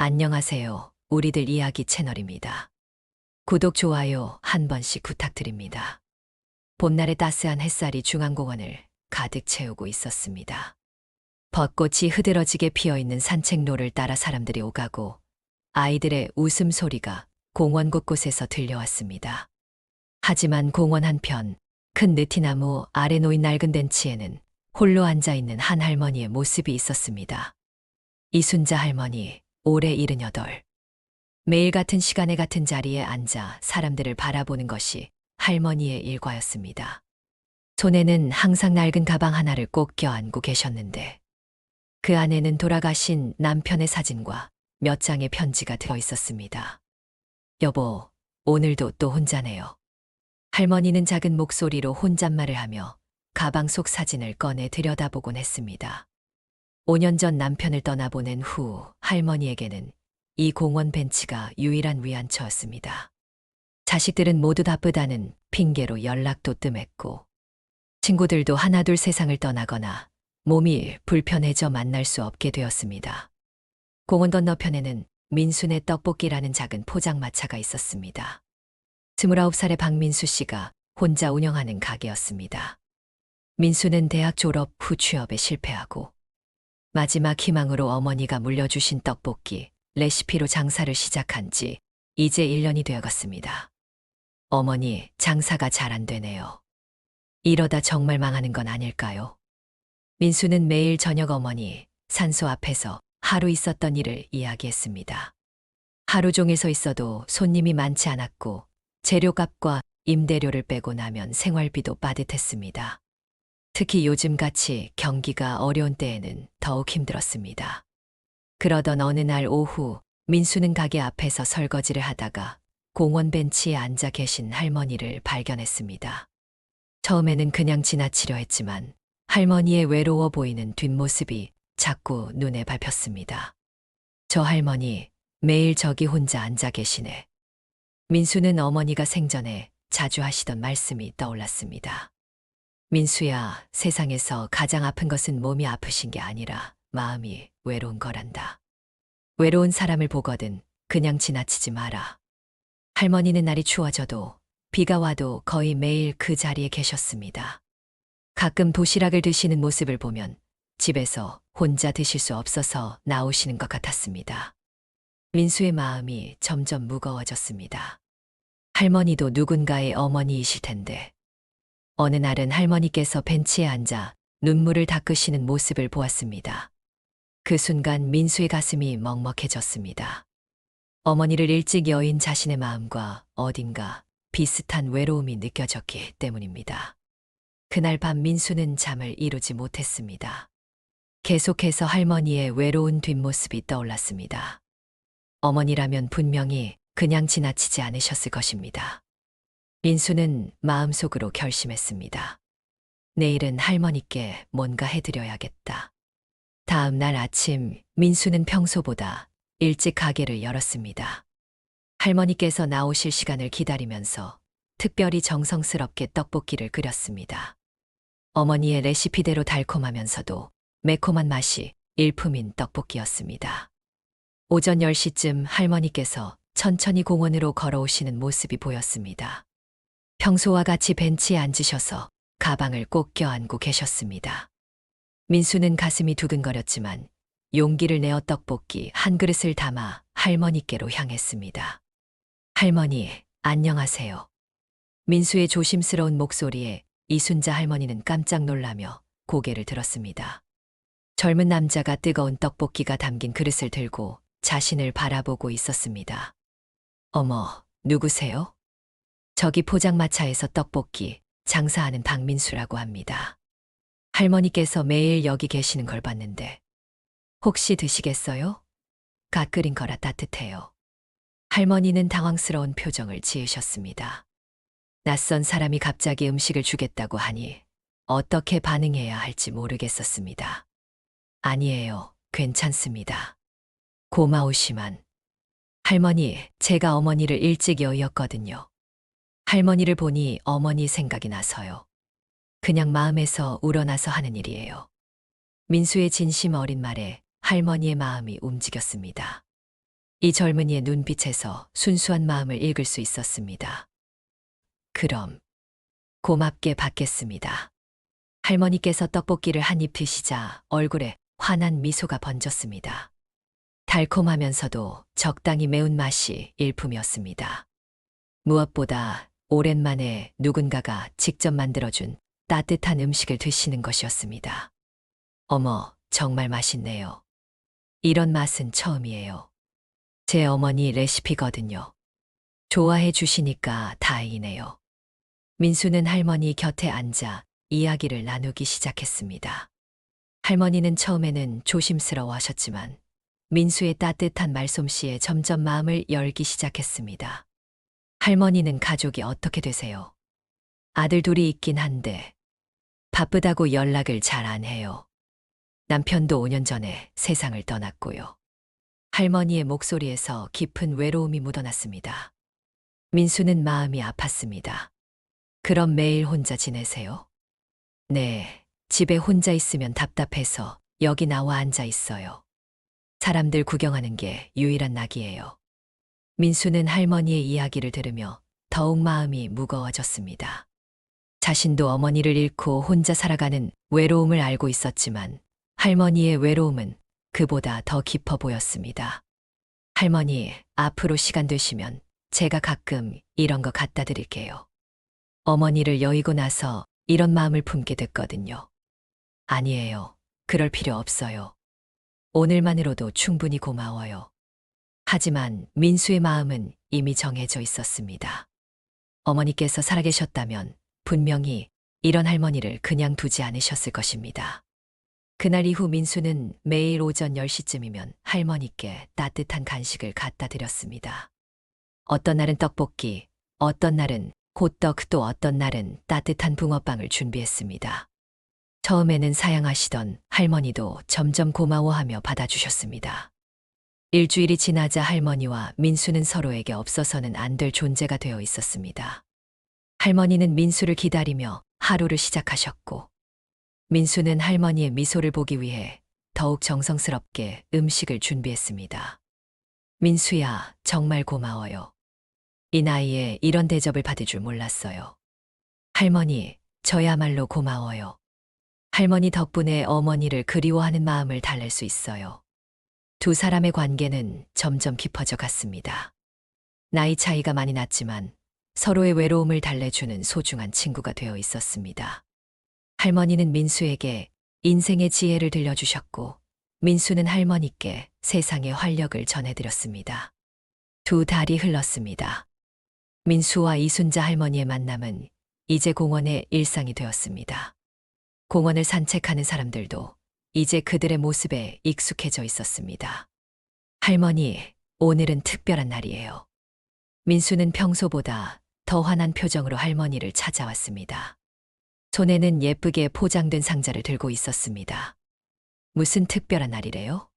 안녕하세요. 우리들 이야기 채널입니다. 구독, 좋아요 한 번씩 부탁드립니다. 봄날의 따스한 햇살이 중앙공원을 가득 채우고 있었습니다. 벚꽃이 흐드러지게 피어있는 산책로를 따라 사람들이 오가고 아이들의 웃음소리가 공원 곳곳에서 들려왔습니다. 하지만 공원 한편 큰 느티나무 아래 놓인 낡은 벤치에는 홀로 앉아있는 한 할머니의 모습이 있었습니다. 이순자 할머니, 올해 78. 매일 같은 시간에 같은 자리에 앉아 사람들을 바라보는 것이 할머니의 일과였습니다. 손에는 항상 낡은 가방 하나를 꼭 껴안고 계셨는데 그 안에는 돌아가신 남편의 사진과 몇 장의 편지가 들어 있었습니다. 여보, 오늘도 또 혼자네요. 할머니는 작은 목소리로 혼잣말을 하며 가방 속 사진을 꺼내 들여다보곤 했습니다. 5년 전 남편을 떠나보낸 후 할머니에게는 이 공원 벤치가 유일한 위안처였습니다. 자식들은 모두 바쁘다는 핑계로 연락도 뜸했고 친구들도 하나둘 세상을 떠나거나 몸이 불편해져 만날 수 없게 되었습니다. 공원 건너편에는 민순의 떡볶이라는 작은 포장마차가 있었습니다. 29살의 박민수 씨가 혼자 운영하는 가게였습니다. 민수는 대학 졸업 후 취업에 실패하고 마지막 희망으로 어머니가 물려주신 떡볶이 레시피로 장사를 시작한 지 이제 1년이 되어갔습니다. 어머니, 장사가 잘 안 되네요. 이러다 정말 망하는 건 아닐까요? 민수는 매일 저녁 어머니 산소 앞에서 하루 있었던 일을 이야기했습니다. 하루 종일 서 있어도 손님이 많지 않았고 재료값과 임대료를 빼고 나면 생활비도 빠듯했습니다. 특히 요즘같이 경기가 어려운 때에는 더욱 힘들었습니다. 그러던 어느 날 오후 민수는 가게 앞에서 설거지를 하다가 공원 벤치에 앉아 계신 할머니를 발견했습니다. 처음에는 그냥 지나치려 했지만 할머니의 외로워 보이는 뒷모습이 자꾸 눈에 밟혔습니다. 저 할머니 매일 저기 혼자 앉아 계시네. 민수는 어머니가 생전에 자주 하시던 말씀이 떠올랐습니다. 민수야, 세상에서 가장 아픈 것은 몸이 아프신 게 아니라 마음이 외로운 거란다. 외로운 사람을 보거든 그냥 지나치지 마라. 할머니는 날이 추워져도 비가 와도 거의 매일 그 자리에 계셨습니다. 가끔 도시락을 드시는 모습을 보면 집에서 혼자 드실 수 없어서 나오시는 것 같았습니다. 민수의 마음이 점점 무거워졌습니다. 할머니도 누군가의 어머니이실 텐데 어느 날은 할머니께서 벤치에 앉아 눈물을 닦으시는 모습을 보았습니다. 그 순간 민수의 가슴이 먹먹해졌습니다. 어머니를 일찍 여인 자신의 마음과 어딘가 비슷한 외로움이 느껴졌기 때문입니다. 그날 밤 민수는 잠을 이루지 못했습니다. 계속해서 할머니의 외로운 뒷모습이 떠올랐습니다. 어머니라면 분명히 그냥 지나치지 않으셨을 것입니다. 민수는 마음속으로 결심했습니다. 내일은 할머니께 뭔가 해드려야겠다. 다음 날 아침 민수는 평소보다 일찍 가게를 열었습니다. 할머니께서 나오실 시간을 기다리면서 특별히 정성스럽게 떡볶이를 끓였습니다. 어머니의 레시피대로 달콤하면서도 매콤한 맛이 일품인 떡볶이였습니다. 오전 10시쯤 할머니께서 천천히 공원으로 걸어오시는 모습이 보였습니다. 평소와 같이 벤치에 앉으셔서 가방을 꼭 껴안고 계셨습니다. 민수는 가슴이 두근거렸지만 용기를 내어 떡볶이 한 그릇을 담아 할머니께로 향했습니다. 할머니, 안녕하세요. 민수의 조심스러운 목소리에 이순자 할머니는 깜짝 놀라며 고개를 들었습니다. 젊은 남자가 뜨거운 떡볶이가 담긴 그릇을 들고 자신을 바라보고 있었습니다. 어머, 누구세요? 저기 포장마차에서 떡볶이 장사하는 박민수라고 합니다. 할머니께서 매일 여기 계시는 걸 봤는데 혹시 드시겠어요? 갓 끓인 거라 따뜻해요. 할머니는 당황스러운 표정을 지으셨습니다. 낯선 사람이 갑자기 음식을 주겠다고 하니 어떻게 반응해야 할지 모르겠었습니다. 아니에요, 괜찮습니다. 고마우시만. 할머니, 제가 어머니를 일찍 여의었거든요. 할머니를 보니 어머니 생각이 나서요. 그냥 마음에서 우러나서 하는 일이에요. 민수의 진심 어린 말에 할머니의 마음이 움직였습니다. 이 젊은이의 눈빛에서 순수한 마음을 읽을 수 있었습니다. 그럼 고맙게 받겠습니다. 할머니께서 떡볶이를 한 입 드시자 얼굴에 환한 미소가 번졌습니다. 달콤하면서도 적당히 매운맛이 일품이었습니다. 무엇보다 오랜만에 누군가가 직접 만들어준 따뜻한 음식을 드시는 것이었습니다. 어머, 정말 맛있네요. 이런 맛은 처음이에요. 제 어머니 레시피거든요. 좋아해 주시니까 다행이네요. 민수는 할머니 곁에 앉아 이야기를 나누기 시작했습니다. 할머니는 처음에는 조심스러워 하셨지만 민수의 따뜻한 말솜씨에 점점 마음을 열기 시작했습니다. 할머니는 가족이 어떻게 되세요? 아들 둘이 있긴 한데 바쁘다고 연락을 잘 안 해요. 남편도 5년 전에 세상을 떠났고요. 할머니의 목소리에서 깊은 외로움이 묻어났습니다. 민수는 마음이 아팠습니다. 그럼 매일 혼자 지내세요? 네, 집에 혼자 있으면 답답해서 여기 나와 앉아 있어요. 사람들 구경하는 게 유일한 낙이에요. 민수는 할머니의 이야기를 들으며 더욱 마음이 무거워졌습니다. 자신도 어머니를 잃고 혼자 살아가는 외로움을 알고 있었지만 할머니의 외로움은 그보다 더 깊어 보였습니다. 할머니, 앞으로 시간 되시면 제가 가끔 이런 거 갖다 드릴게요. 어머니를 여의고 나서 이런 마음을 품게 됐거든요. 아니에요. 그럴 필요 없어요. 오늘만으로도 충분히 고마워요. 하지만 민수의 마음은 이미 정해져 있었습니다. 어머니께서 살아계셨다면 분명히 이런 할머니를 그냥 두지 않으셨을 것입니다. 그날 이후 민수는 매일 오전 10시쯤이면 할머니께 따뜻한 간식을 갖다 드렸습니다. 어떤 날은 떡볶이, 어떤 날은 호떡, 또 어떤 날은 따뜻한 붕어빵을 준비했습니다. 처음에는 사양하시던 할머니도 점점 고마워하며 받아주셨습니다. 일주일이 지나자 할머니와 민수는 서로에게 없어서는 안 될 존재가 되어 있었습니다. 할머니는 민수를 기다리며 하루를 시작하셨고, 민수는 할머니의 미소를 보기 위해 더욱 정성스럽게 음식을 준비했습니다. 민수야, 정말 고마워요. 이 나이에 이런 대접을 받을 줄 몰랐어요. 할머니, 저야말로 고마워요. 할머니 덕분에 어머니를 그리워하는 마음을 달랠 수 있어요. 두 사람의 관계는 점점 깊어져 갔습니다. 나이 차이가 많이 났지만 서로의 외로움을 달래주는 소중한 친구가 되어 있었습니다. 할머니는 민수에게 인생의 지혜를 들려주셨고, 민수는 할머니께 세상의 활력을 전해드렸습니다. 두 달이 흘렀습니다. 민수와 이순자 할머니의 만남은 이제 공원의 일상이 되었습니다. 공원을 산책하는 사람들도 이제 그들의 모습에 익숙해져 있었습니다. 할머니, 오늘은 특별한 날이에요. 민수는 평소보다 더 환한 표정으로 할머니를 찾아왔습니다. 손에는 예쁘게 포장된 상자를 들고 있었습니다. 무슨 특별한 날이래요?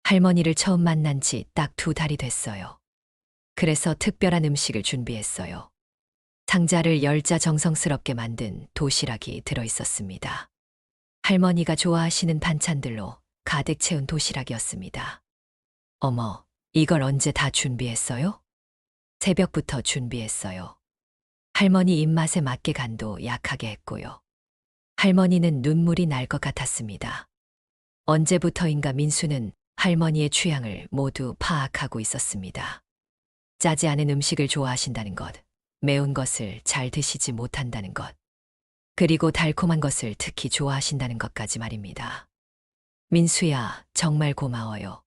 할머니를 처음 만난 지 딱 2달이 됐어요. 그래서 특별한 음식을 준비했어요. 상자를 열자 정성스럽게 만든 도시락이 들어 있었습니다. 할머니가 좋아하시는 반찬들로 가득 채운 도시락이었습니다. 어머, 이걸 언제 다 준비했어요? 새벽부터 준비했어요. 할머니 입맛에 맞게 간도 약하게 했고요. 할머니는 눈물이 날 것 같았습니다. 언제부터인가 민수는 할머니의 취향을 모두 파악하고 있었습니다. 짜지 않은 음식을 좋아하신다는 것, 매운 것을 잘 드시지 못한다는 것, 그리고 달콤한 것을 특히 좋아하신다는 것까지 말입니다. 민수야, 정말 고마워요.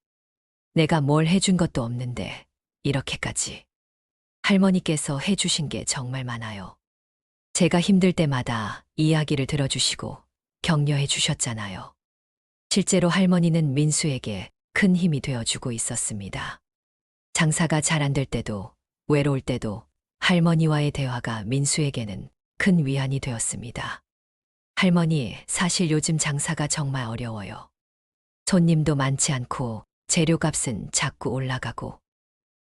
내가 뭘 해준 것도 없는데 이렇게까지. 할머니께서 해주신 게 정말 많아요. 제가 힘들 때마다 이야기를 들어주시고 격려해 주셨잖아요. 실제로 할머니는 민수에게 큰 힘이 되어주고 있었습니다. 장사가 잘 안 될 때도, 외로울 때도 할머니와의 대화가 민수에게는 큰 위안이 되었습니다. 할머니, 사실 요즘 장사가 정말 어려워요. 손님도 많지 않고 재료값은 자꾸 올라가고.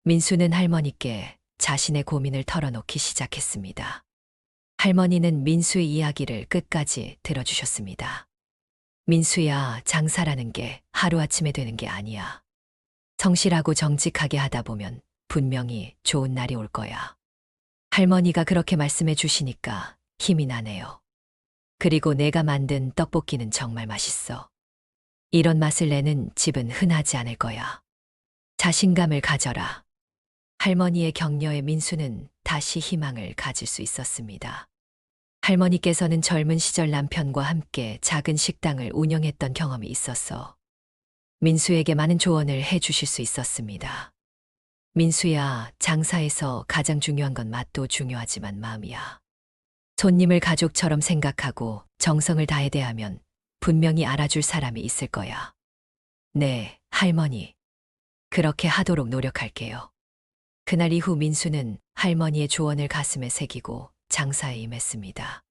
민수는 할머니께 자신의 고민을 털어놓기 시작했습니다. 할머니는 민수의 이야기를 끝까지 들어주셨습니다. 민수야, 장사라는 게 하루아침에 되는 게 아니야. 성실하고 정직하게 하다 보면 분명히 좋은 날이 올 거야. 할머니가 그렇게 말씀해 주시니까 힘이 나네요. 그리고 내가 만든 떡볶이는 정말 맛있어. 이런 맛을 내는 집은 흔하지 않을 거야. 자신감을 가져라. 할머니의 격려에 민수는 다시 희망을 가질 수 있었습니다. 할머니께서는 젊은 시절 남편과 함께 작은 식당을 운영했던 경험이 있어서 민수에게 많은 조언을 해 주실 수 있었습니다. 민수야, 장사에서 가장 중요한 건 맛도 중요하지만 마음이야. 손님을 가족처럼 생각하고 정성을 다해 대하면 분명히 알아줄 사람이 있을 거야. 네, 할머니. 그렇게 하도록 노력할게요. 그날 이후 민수는 할머니의 조언을 가슴에 새기고 장사에 임했습니다.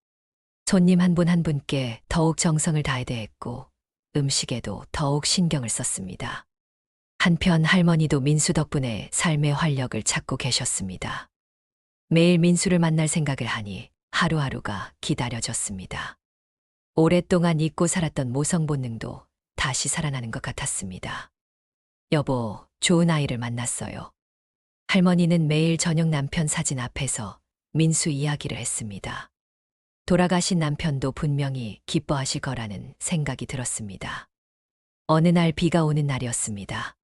손님 한 분 한 분께 더욱 정성을 다해 대했고 음식에도 더욱 신경을 썼습니다. 한편 할머니도 민수 덕분에 삶의 활력을 찾고 계셨습니다. 매일 민수를 만날 생각을 하니 하루하루가 기다려졌습니다. 오랫동안 잊고 살았던 모성 본능도 다시 살아나는 것 같았습니다. 여보, 좋은 아이를 만났어요. 할머니는 매일 저녁 남편 사진 앞에서 민수 이야기를 했습니다. 돌아가신 남편도 분명히 기뻐하실 거라는 생각이 들었습니다. 어느 날 비가 오는 날이었습니다.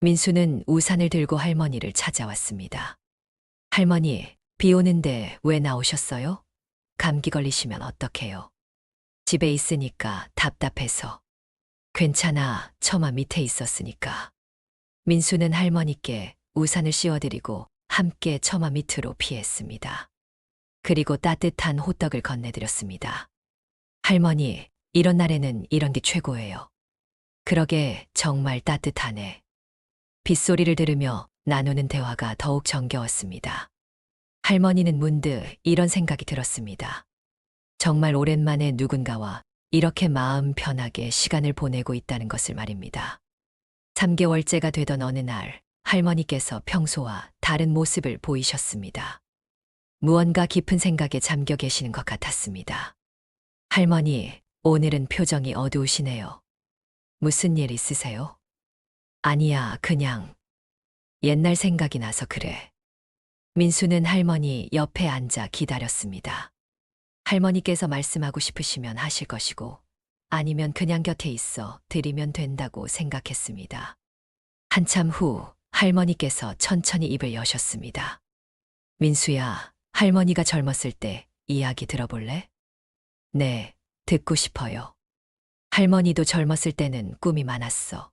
민수는 우산을 들고 할머니를 찾아왔습니다. 할머니, 비 오는데 왜 나오셨어요? 감기 걸리시면 어떡해요? 집에 있으니까 답답해서. 괜찮아, 처마 밑에 있었으니까. 민수는 할머니께 우산을 씌워드리고 함께 처마 밑으로 피했습니다. 그리고 따뜻한 호떡을 건네드렸습니다. 할머니, 이런 날에는 이런 게 최고예요. 그러게 정말 따뜻하네. 빗소리를 들으며 나누는 대화가 더욱 정겨웠습니다. 할머니는 문득 이런 생각이 들었습니다. 정말 오랜만에 누군가와 이렇게 마음 편하게 시간을 보내고 있다는 것을 말입니다. 3개월째가 되던 어느 날, 할머니께서 평소와 다른 모습을 보이셨습니다. 무언가 깊은 생각에 잠겨 계시는 것 같았습니다. 할머니, 오늘은 표정이 어두우시네요. 무슨 일 있으세요? 아니야, 그냥 옛날 생각이 나서 그래. 민수는 할머니 옆에 앉아 기다렸습니다. 할머니께서 말씀하고 싶으시면 하실 것이고 아니면 그냥 곁에 있어 드리면 된다고 생각했습니다. 한참 후 할머니께서 천천히 입을 여셨습니다. 민수야, 할머니가 젊었을 때 이야기 들어볼래? 네, 듣고 싶어요. 할머니도 젊었을 때는 꿈이 많았어.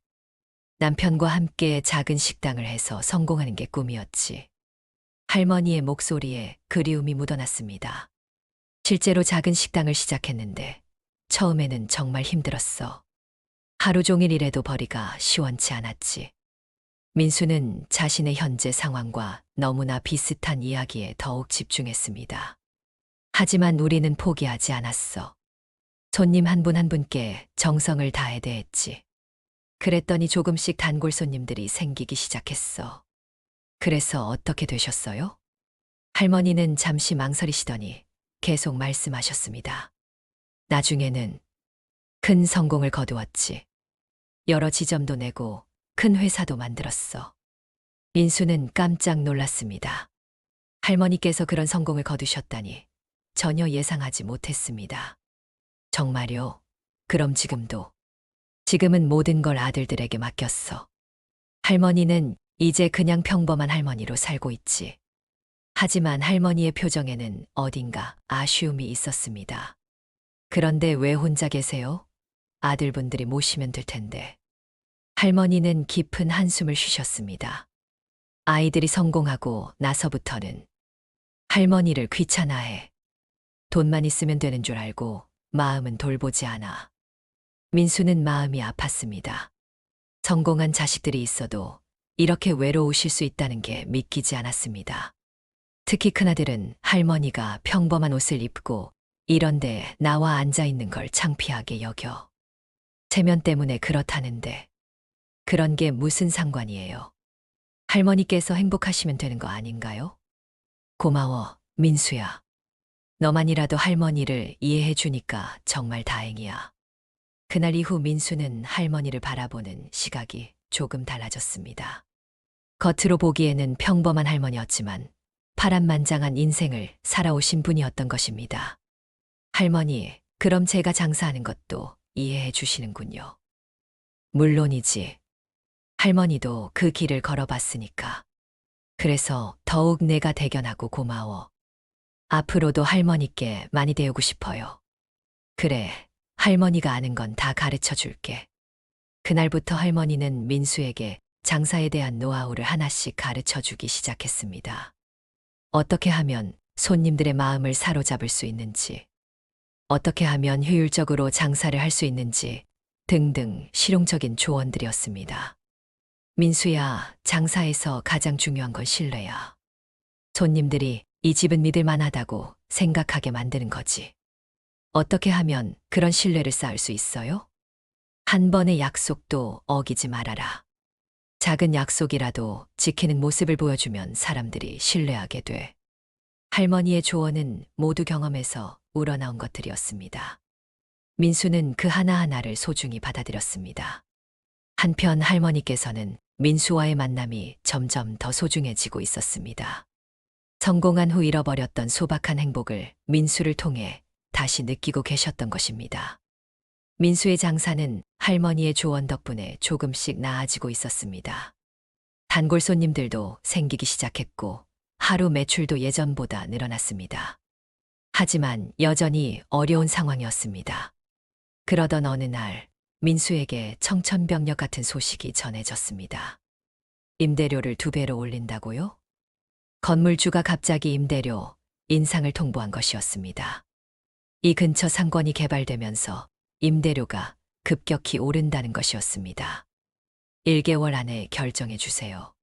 남편과 함께 작은 식당을 해서 성공하는 게 꿈이었지. 할머니의 목소리에 그리움이 묻어났습니다. 실제로 작은 식당을 시작했는데 처음에는 정말 힘들었어. 하루 종일 일해도 벌이가 시원치 않았지. 민수는 자신의 현재 상황과 너무나 비슷한 이야기에 더욱 집중했습니다. 하지만 우리는 포기하지 않았어. 손님 한 분 한 분께 정성을 다해 대했지. 그랬더니 조금씩 단골 손님들이 생기기 시작했어. 그래서 어떻게 되셨어요? 할머니는 잠시 망설이시더니 계속 말씀하셨습니다. 나중에는 큰 성공을 거두었지. 여러 지점도 내고 큰 회사도 만들었어. 민수는 깜짝 놀랐습니다. 할머니께서 그런 성공을 거두셨다니 전혀 예상하지 못했습니다. 정말요? 그럼 지금도? 지금은 모든 걸 아들들에게 맡겼어. 할머니는 이제 그냥 평범한 할머니로 살고 있지. 하지만 할머니의 표정에는 어딘가 아쉬움이 있었습니다. 그런데 왜 혼자 계세요? 아들분들이 모시면 될 텐데. 할머니는 깊은 한숨을 쉬셨습니다. 아이들이 성공하고 나서부터는 할머니를 귀찮아해. 돈만 있으면 되는 줄 알고 마음은 돌보지 않아. 민수는 마음이 아팠습니다. 성공한 자식들이 있어도 이렇게 외로우실 수 있다는 게 믿기지 않았습니다. 특히 큰아들은 할머니가 평범한 옷을 입고 이런데 나와 앉아 있는 걸 창피하게 여겨. 체면 때문에 그렇다는데 그런 게 무슨 상관이에요? 할머니께서 행복하시면 되는 거 아닌가요? 고마워, 민수야. 너만이라도 할머니를 이해해 주니까 정말 다행이야. 그날 이후 민수는 할머니를 바라보는 시각이 조금 달라졌습니다. 겉으로 보기에는 평범한 할머니였지만 파란만장한 인생을 살아오신 분이었던 것입니다. 할머니, 그럼 제가 장사하는 것도 이해해 주시는군요. 물론이지. 할머니도 그 길을 걸어봤으니까. 그래서 더욱 내가 대견하고 고마워. 앞으로도 할머니께 많이 배우고 싶어요. 그래, 할머니가 아는 건 다 가르쳐 줄게. 그날부터 할머니는 민수에게 장사에 대한 노하우를 하나씩 가르쳐 주기 시작했습니다. 어떻게 하면 손님들의 마음을 사로잡을 수 있는지, 어떻게 하면 효율적으로 장사를 할 수 있는지 등등 실용적인 조언들이었습니다. 민수야, 장사에서 가장 중요한 건 신뢰야. 손님들이 이 집은 믿을 만하다고 생각하게 만드는 거지. 어떻게 하면 그런 신뢰를 쌓을 수 있어요? 한 번의 약속도 어기지 말아라. 작은 약속이라도 지키는 모습을 보여주면 사람들이 신뢰하게 돼. 할머니의 조언은 모두 경험에서 우러나온 것들이었습니다. 민수는 그 하나하나를 소중히 받아들였습니다. 한편 할머니께서는 민수와의 만남이 점점 더 소중해지고 있었습니다. 성공한 후 잃어버렸던 소박한 행복을 민수를 통해 다시 느끼고 계셨던 것입니다. 민수의 장사는 할머니의 조언 덕분에 조금씩 나아지고 있었습니다. 단골 손님들도 생기기 시작했고 하루 매출도 예전보다 늘어났습니다. 하지만 여전히 어려운 상황이었습니다. 그러던 어느 날 민수에게 청천벽력 같은 소식이 전해졌습니다. 임대료를 2배로 올린다고요? 건물주가 갑자기 임대료 인상을 통보한 것이었습니다. 이 근처 상권이 개발되면서 임대료가 급격히 오른다는 것이었습니다. 1개월 안에 결정해 주세요.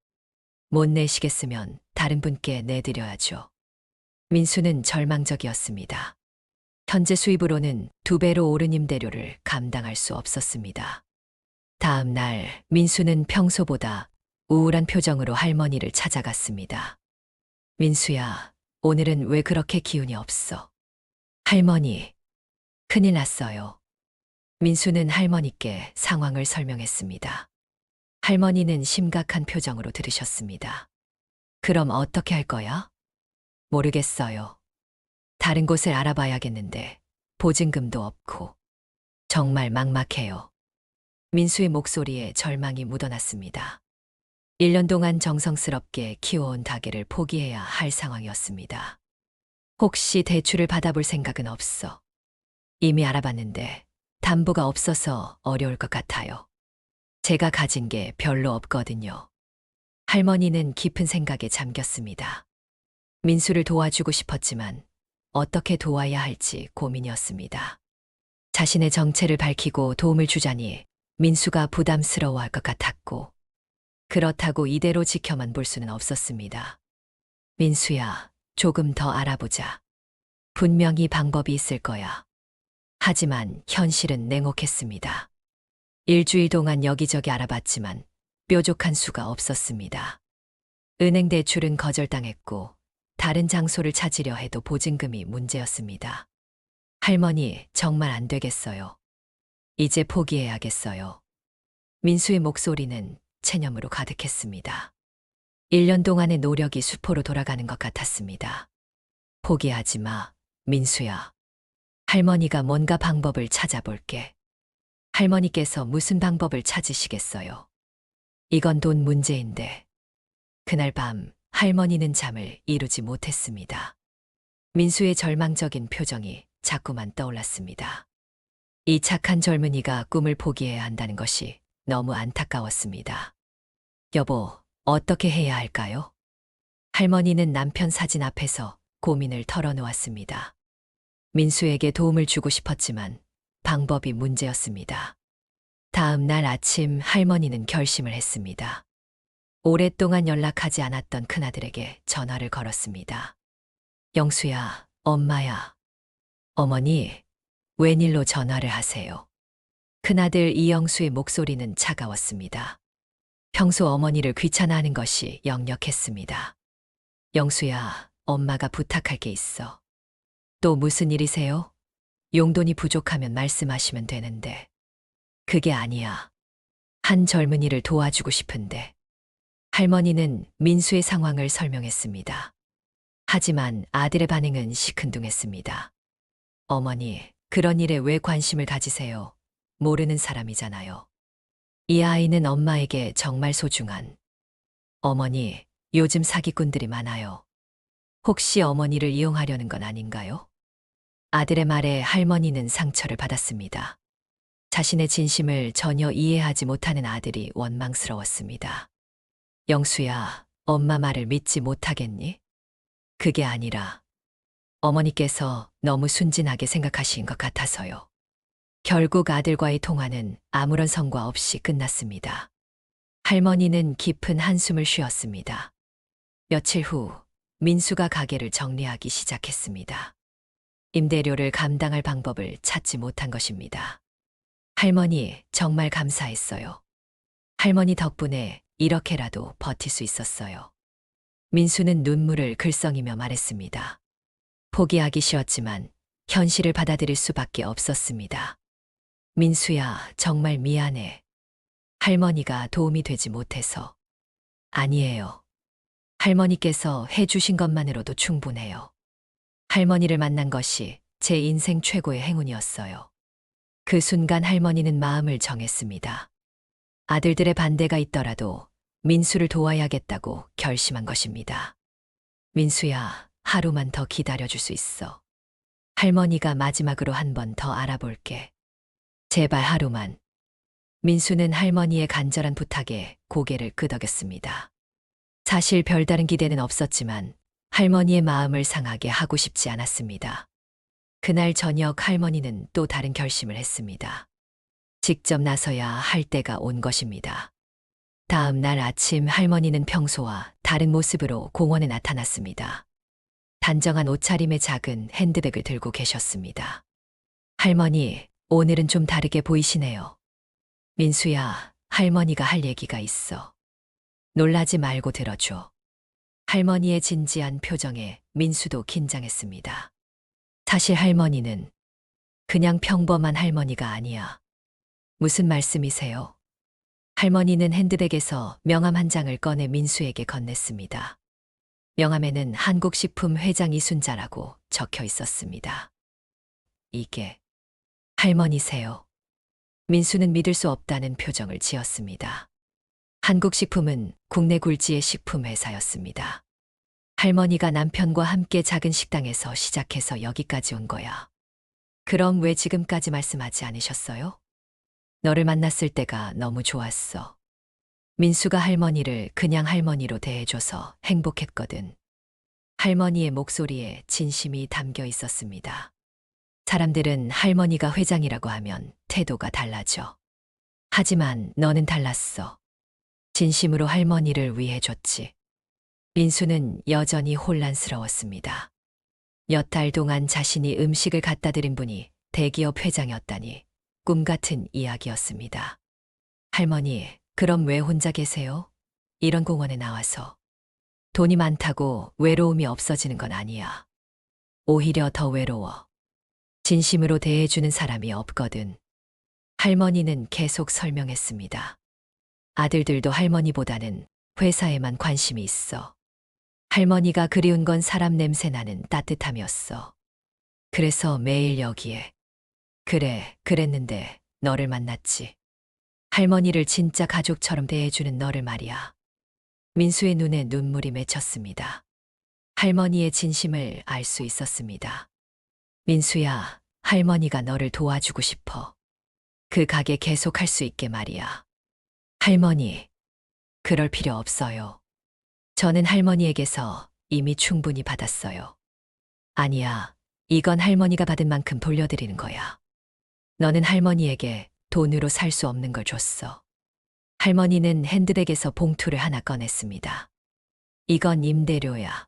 못 내시겠으면 다른 분께 내드려야죠. 민수는 절망적이었습니다. 현재 수입으로는 2배로 오른 임대료를 감당할 수 없었습니다. 다음 날 민수는 평소보다 우울한 표정으로 할머니를 찾아갔습니다. 민수야, 오늘은 왜 그렇게 기운이 없어? 할머니, 큰일 났어요. 민수는 할머니께 상황을 설명했습니다. 할머니는 심각한 표정으로 들으셨습니다. 그럼 어떻게 할 거야? 모르겠어요. 다른 곳을 알아봐야겠는데 보증금도 없고 정말 막막해요. 민수의 목소리에 절망이 묻어났습니다. 1년 동안 정성스럽게 키워온 가게를 포기해야 할 상황이었습니다. 혹시 대출을 받아볼 생각은 없어? 이미 알아봤는데 담보가 없어서 어려울 것 같아요. 제가 가진 게 별로 없거든요. 할머니는 깊은 생각에 잠겼습니다. 민수를 도와주고 싶었지만 어떻게 도와야 할지 고민이었습니다. 자신의 정체를 밝히고 도움을 주자니 민수가 부담스러워할 것 같았고, 그렇다고 이대로 지켜만 볼 수는 없었습니다. 민수야, 조금 더 알아보자. 분명히 방법이 있을 거야. 하지만 현실은 냉혹했습니다. 일주일 동안 여기저기 알아봤지만 뾰족한 수가 없었습니다. 은행 대출은 거절당했고 다른 장소를 찾으려 해도 보증금이 문제였습니다. 할머니, 정말 안 되겠어요. 이제 포기해야겠어요. 민수의 목소리는 체념으로 가득했습니다. 1년 동안의 노력이 수포로 돌아가는 것 같았습니다. 포기하지 마, 민수야. 할머니가 뭔가 방법을 찾아볼게. 할머니께서 무슨 방법을 찾으시겠어요? 이건 돈 문제인데. 그날 밤 할머니는 잠을 이루지 못했습니다. 민수의 절망적인 표정이 자꾸만 떠올랐습니다. 이 착한 젊은이가 꿈을 포기해야 한다는 것이 너무 안타까웠습니다. 여보, 어떻게 해야 할까요? 할머니는 남편 사진 앞에서 고민을 털어놓았습니다. 민수에게 도움을 주고 싶었지만 방법이 문제였습니다. 다음 날 아침 할머니는 결심을 했습니다. 오랫동안 연락하지 않았던 큰아들에게 전화를 걸었습니다. 영수야, 엄마야. 어머니, 웬일로 전화를 하세요? 큰아들 이영수의 목소리는 차가웠습니다. 평소 어머니를 귀찮아하는 것이 역력했습니다. 영수야, 엄마가 부탁할 게 있어. 또 무슨 일이세요? 용돈이 부족하면 말씀하시면 되는데. 그게 아니야. 한 젊은이를 도와주고 싶은데 할머니는 민수의 상황을 설명했습니다. 하지만 아들의 반응은 시큰둥했습니다. 어머니, 그런 일에 왜 관심을 가지세요? 모르는 사람이잖아요. 이 아이는 엄마에게 정말 소중한. 어머니, 요즘 사기꾼들이 많아요. 혹시 어머니를 이용하려는 건 아닌가요? 아들의 말에 할머니는 상처를 받았습니다. 자신의 진심을 전혀 이해하지 못하는 아들이 원망스러웠습니다. 영수야, 엄마 말을 믿지 못하겠니? 그게 아니라 어머니께서 너무 순진하게 생각하신 것 같아서요. 결국 아들과의 통화는 아무런 성과 없이 끝났습니다. 할머니는 깊은 한숨을 쉬었습니다. 며칠 후 민수가 가게를 정리하기 시작했습니다. 임대료를 감당할 방법을 찾지 못한 것입니다. 할머니, 정말 감사했어요. 할머니 덕분에 이렇게라도 버틸 수 있었어요. 민수는 눈물을 글썽이며 말했습니다. 포기하기 쉬웠지만 현실을 받아들일 수밖에 없었습니다. 민수야, 정말 미안해. 할머니가 도움이 되지 못해서. 아니에요. 할머니께서 해주신 것만으로도 충분해요. 할머니를 만난 것이 제 인생 최고의 행운이었어요. 그 순간 할머니는 마음을 정했습니다. 아들들의 반대가 있더라도 민수를 도와야겠다고 결심한 것입니다. 민수야, 하루만 더 기다려줄 수 있어. 할머니가 마지막으로 한 번 더 알아볼게. 제발 하루만. 민수는 할머니의 간절한 부탁에 고개를 끄덕였습니다. 사실 별다른 기대는 없었지만 할머니의 마음을 상하게 하고 싶지 않았습니다. 그날 저녁 할머니는 또 다른 결심을 했습니다. 직접 나서야 할 때가 온 것입니다. 다음 날 아침 할머니는 평소와 다른 모습으로 공원에 나타났습니다. 단정한 옷차림의 작은 핸드백을 들고 계셨습니다. 할머니, 오늘은 좀 다르게 보이시네요. 민수야, 할머니가 할 얘기가 있어. 놀라지 말고 들어줘. 할머니의 진지한 표정에 민수도 긴장했습니다. 사실 할머니는 그냥 평범한 할머니가 아니야. 무슨 말씀이세요? 할머니는 핸드백에서 명함 한 장을 꺼내 민수에게 건넸습니다. 명함에는 한국식품 회장 이순자라고 적혀 있었습니다. 이게 할머니세요? 민수는 믿을 수 없다는 표정을 지었습니다. 한국식품은 국내 굴지의 식품회사였습니다. 할머니가 남편과 함께 작은 식당에서 시작해서 여기까지 온 거야. 그럼 왜 지금까지 말씀하지 않으셨어요? 너를 만났을 때가 너무 좋았어. 민수가 할머니를 그냥 할머니로 대해줘서 행복했거든. 할머니의 목소리에 진심이 담겨 있었습니다. 사람들은 할머니가 회장이라고 하면 태도가 달라져. 하지만 너는 달랐어. 진심으로 할머니를 위해 줬지. 민수는 여전히 혼란스러웠습니다. 몇 달 동안 자신이 음식을 갖다 드린 분이 대기업 회장이었다니 꿈 같은 이야기였습니다. 할머니, 그럼 왜 혼자 계세요? 이런 공원에 나와서. 돈이 많다고 외로움이 없어지는 건 아니야. 오히려 더 외로워. 진심으로 대해주는 사람이 없거든. 할머니는 계속 설명했습니다. 아들들도 할머니보다는 회사에만 관심이 있어. 할머니가 그리운 건 사람 냄새 나는 따뜻함이었어. 그래서 매일 여기에. 그래, 그랬는데 너를 만났지. 할머니를 진짜 가족처럼 대해주는 너를 말이야. 민수의 눈에 눈물이 맺혔습니다. 할머니의 진심을 알 수 있었습니다. 민수야, 할머니가 너를 도와주고 싶어. 그 가게 계속 할 수 있게 말이야. 할머니, 그럴 필요 없어요. 저는 할머니에게서 이미 충분히 받았어요. 아니야, 이건 할머니가 받은 만큼 돌려드리는 거야. 너는 할머니에게 돈으로 살 수 없는 걸 줬어. 할머니는 핸드백에서 봉투를 하나 꺼냈습니다. 이건 임대료야.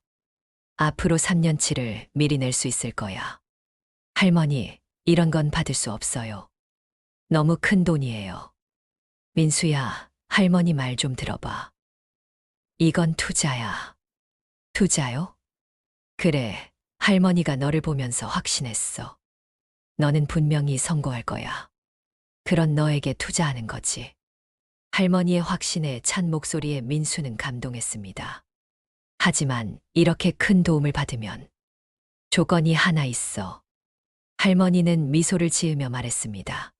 앞으로 3년치를 미리 낼 수 있을 거야. 할머니, 이런 건 받을 수 없어요. 너무 큰 돈이에요. 민수야, 할머니 말 좀 들어봐. 이건 투자야. 투자요? 그래, 할머니가 너를 보면서 확신했어. 너는 분명히 성공할 거야. 그런 너에게 투자하는 거지. 할머니의 확신에 찬 목소리에 민수는 감동했습니다. 하지만 이렇게 큰 도움을 받으면 조건이 하나 있어. 할머니는 미소를 지으며 말했습니다.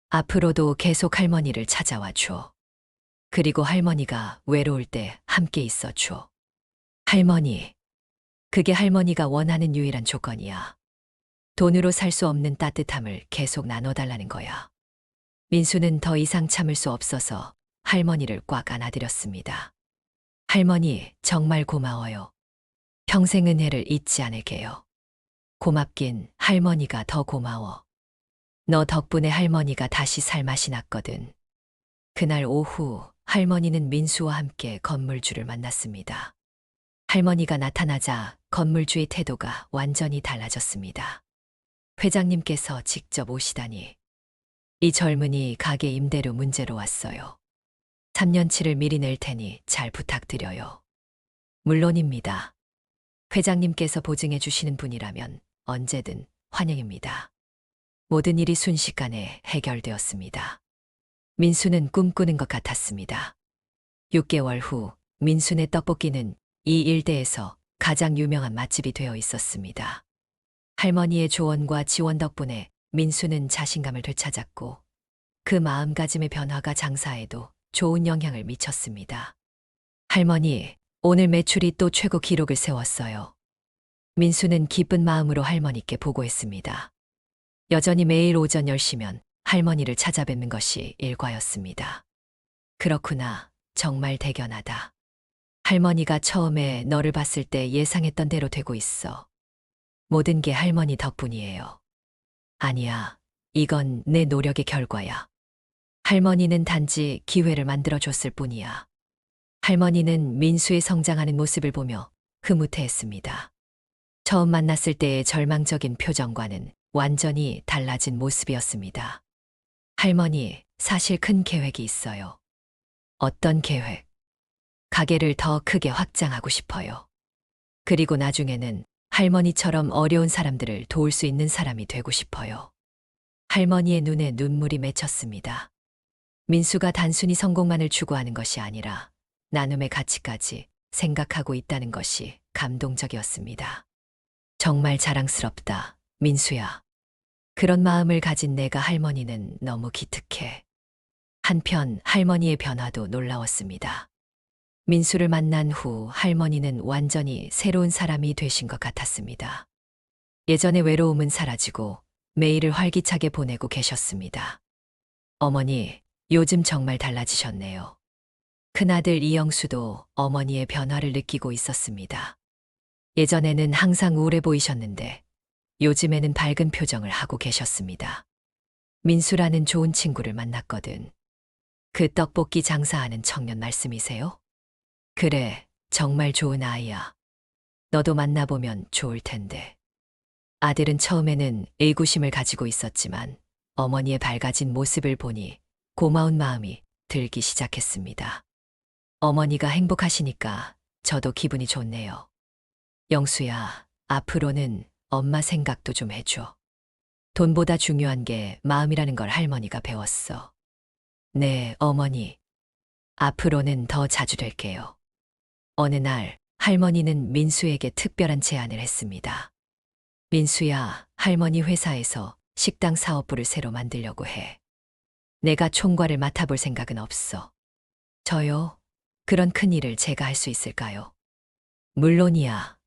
앞으로도 계속 할머니를 찾아와 줘. 그리고 할머니가 외로울 때 함께 있어 줘. 할머니, 그게 할머니가 원하는 유일한 조건이야. 돈으로 살 수 없는 따뜻함을 계속 나눠달라는 거야. 민수는 더 이상 참을 수 없어서 할머니를 꽉 안아드렸습니다. 할머니, 정말 고마워요. 평생 은혜를 잊지 않을게요. 고맙긴 할머니가 더 고마워. 너 덕분에 할머니가 다시 살 맛이 났거든. 그날 오후 할머니는 민수와 함께 건물주를 만났습니다. 할머니가 나타나자 건물주의 태도가 완전히 달라졌습니다. 회장님께서 직접 오시다니. 이 젊은이 가게 임대료 문제로 왔어요. 3년치를 미리 낼 테니 잘 부탁드려요. 물론입니다. 회장님께서 보증해 주시는 분이라면 언제든 환영입니다. 모든 일이 순식간에 해결되었습니다. 민수는 꿈꾸는 것 같았습니다. 6개월 후 민수네 떡볶이는 이 일대에서 가장 유명한 맛집이 되어 있었습니다. 할머니의 조언과 지원 덕분에 민수는 자신감을 되찾았고 그 마음가짐의 변화가 장사에도 좋은 영향을 미쳤습니다. 할머니, 오늘 매출이 또 최고 기록을 세웠어요. 민수는 기쁜 마음으로 할머니께 보고했습니다. 여전히 매일 오전 10시면 할머니를 찾아뵙는 것이 일과였습니다. 그렇구나. 정말 대견하다. 할머니가 처음에 너를 봤을 때 예상했던 대로 되고 있어. 모든 게 할머니 덕분이에요. 아니야. 이건 내 노력의 결과야. 할머니는 단지 기회를 만들어줬을 뿐이야. 할머니는 민수의 성장하는 모습을 보며 흐뭇해했습니다. 처음 만났을 때의 절망적인 표정과는 완전히 달라진 모습이었습니다. 할머니, 사실 큰 계획이 있어요. 어떤 계획? 가게를 더 크게 확장하고 싶어요. 그리고 나중에는 할머니처럼 어려운 사람들을 도울 수 있는 사람이 되고 싶어요. 할머니의 눈에 눈물이 맺혔습니다. 민수가 단순히 성공만을 추구하는 것이 아니라 나눔의 가치까지 생각하고 있다는 것이 감동적이었습니다. 정말 자랑스럽다, 민수야. 그런 마음을 가진 내가 할머니는 너무 기특해. 한편 할머니의 변화도 놀라웠습니다. 민수를 만난 후 할머니는 완전히 새로운 사람이 되신 것 같았습니다. 예전의 외로움은 사라지고 매일을 활기차게 보내고 계셨습니다. 어머니, 요즘 정말 달라지셨네요. 큰아들 이영수도 어머니의 변화를 느끼고 있었습니다. 예전에는 항상 우울해 보이셨는데 요즘에는 밝은 표정을 하고 계셨습니다. 민수라는 좋은 친구를 만났거든. 그 떡볶이 장사하는 청년 말씀이세요? 그래, 정말 좋은 아이야. 너도 만나보면 좋을 텐데. 아들은 처음에는 의구심을 가지고 있었지만 어머니의 밝아진 모습을 보니 고마운 마음이 들기 시작했습니다. 어머니가 행복하시니까 저도 기분이 좋네요. 영수야, 앞으로는 엄마 생각도 좀 해줘. 돈보다 중요한 게 마음이라는 걸 할머니가 배웠어. 네, 어머니. 앞으로는 더 자주 뵐게요. 어느 날 할머니는 민수에게 특별한 제안을 했습니다. 민수야, 할머니 회사에서 식당 사업부를 새로 만들려고 해. 내가 총괄을 맡아볼 생각은 없어. 저요? 그런 큰 일을 제가 할 수 있을까요? 물론이야.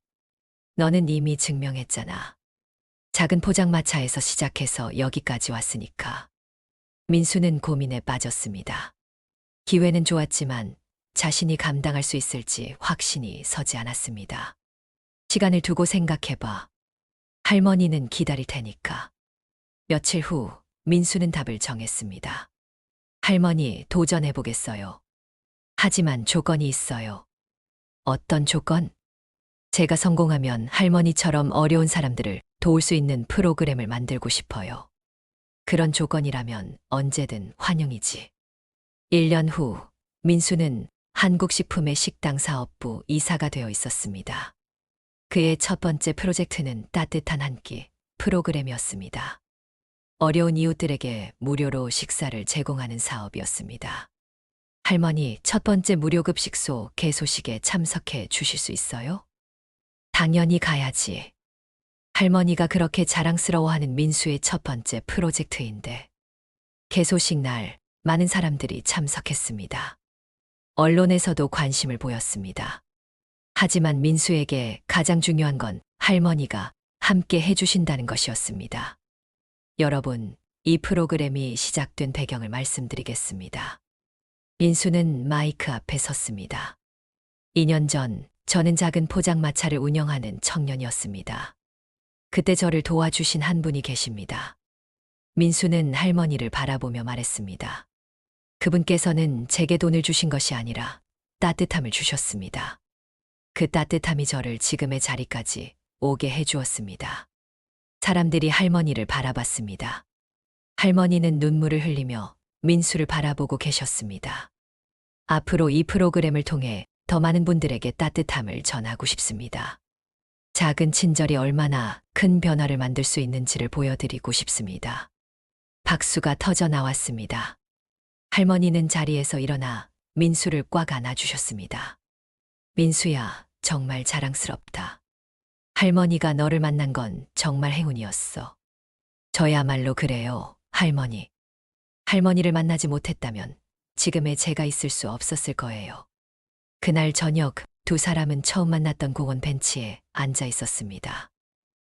너는 이미 증명했잖아. 작은 포장마차에서 시작해서 여기까지 왔으니까. 민수는 고민에 빠졌습니다. 기회는 좋았지만 자신이 감당할 수 있을지 확신이 서지 않았습니다. 시간을 두고 생각해봐. 할머니는 기다릴 테니까. 며칠 후 민수는 답을 정했습니다. 할머니, 도전해보겠어요. 하지만 조건이 있어요. 어떤 조건? 제가 성공하면 할머니처럼 어려운 사람들을 도울 수 있는 프로그램을 만들고 싶어요. 그런 조건이라면 언제든 환영이지. 1년 후 민수는 한국식품의 식당 사업부 이사가 되어 있었습니다. 그의 첫 번째 프로젝트는 따뜻한 한 끼 프로그램이었습니다. 어려운 이웃들에게 무료로 식사를 제공하는 사업이었습니다. 할머니, 첫 번째 무료급식소 개소식에 참석해 주실 수 있어요? 당연히 가야지. 할머니가 그렇게 자랑스러워하는 민수의 첫 번째 프로젝트인데. 개소식 날 많은 사람들이 참석했습니다. 언론에서도 관심을 보였습니다. 하지만 민수에게 가장 중요한 건 할머니가 함께 해주신다는 것이었습니다. 여러분, 이 프로그램이 시작된 배경을 말씀드리겠습니다. 민수는 마이크 앞에 섰습니다. 2년 전 저는 작은 포장마차를 운영하는 청년이었습니다. 그때 저를 도와주신 한 분이 계십니다. 민수는 할머니를 바라보며 말했습니다. 그분께서는 제게 돈을 주신 것이 아니라 따뜻함을 주셨습니다. 그 따뜻함이 저를 지금의 자리까지 오게 해주었습니다. 사람들이 할머니를 바라봤습니다. 할머니는 눈물을 흘리며 민수를 바라보고 계셨습니다. 앞으로 이 프로그램을 통해 더 많은 분들에게 따뜻함을 전하고 싶습니다. 작은 친절이 얼마나 큰 변화를 만들 수 있는지를 보여드리고 싶습니다. 박수가 터져 나왔습니다. 할머니는 자리에서 일어나 민수를 꽉 안아주셨습니다. 민수야, 정말 자랑스럽다. 할머니가 너를 만난 건 정말 행운이었어. 저야말로 그래요, 할머니. 할머니를 만나지 못했다면 지금의 제가 있을 수 없었을 거예요. 그날 저녁 두 사람은 처음 만났던 공원 벤치에 앉아 있었습니다.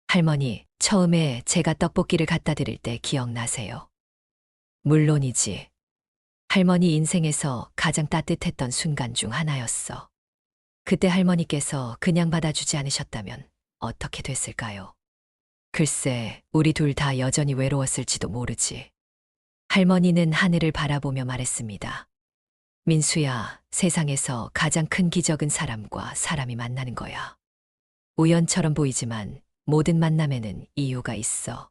할머니, 처음에 제가 떡볶이를 갖다 드릴 때 기억나세요? 물론이지. 할머니 인생에서 가장 따뜻했던 순간 중 하나였어. 그때 할머니께서 그냥 받아주지 않으셨다면 어떻게 됐을까요? 글쎄, 우리 둘 다 여전히 외로웠을지도 모르지. 할머니는 하늘을 바라보며 말했습니다. 민수야, 세상에서 가장 큰 기적은 사람과 사람이 만나는 거야. 우연처럼 보이지만 모든 만남에는 이유가 있어.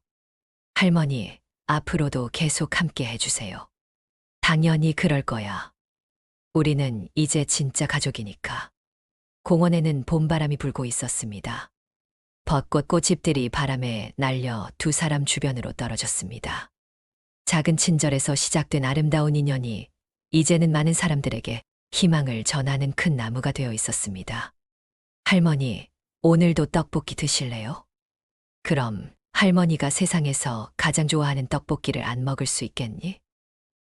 할머니, 앞으로도 계속 함께 해주세요. 당연히 그럴 거야. 우리는 이제 진짜 가족이니까. 공원에는 봄바람이 불고 있었습니다. 벚꽃 꽃잎들이 바람에 날려 두 사람 주변으로 떨어졌습니다. 작은 친절에서 시작된 아름다운 인연이 이제는 많은 사람들에게 희망을 전하는 큰 나무가 되어 있었습니다. 할머니, 오늘도 떡볶이 드실래요? 그럼 할머니가 세상에서 가장 좋아하는 떡볶이를 안 먹을 수 있겠니?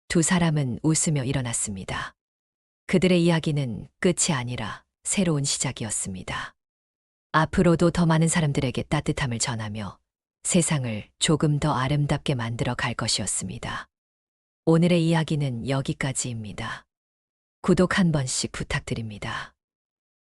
두 사람은 웃으며 일어났습니다. 그들의 이야기는 끝이 아니라 새로운 시작이었습니다. 앞으로도 더 많은 사람들에게 따뜻함을 전하며 세상을 조금 더 아름답게 만들어 갈 것이었습니다. 오늘의 이야기는 여기까지입니다. 구독 한 번씩 부탁드립니다.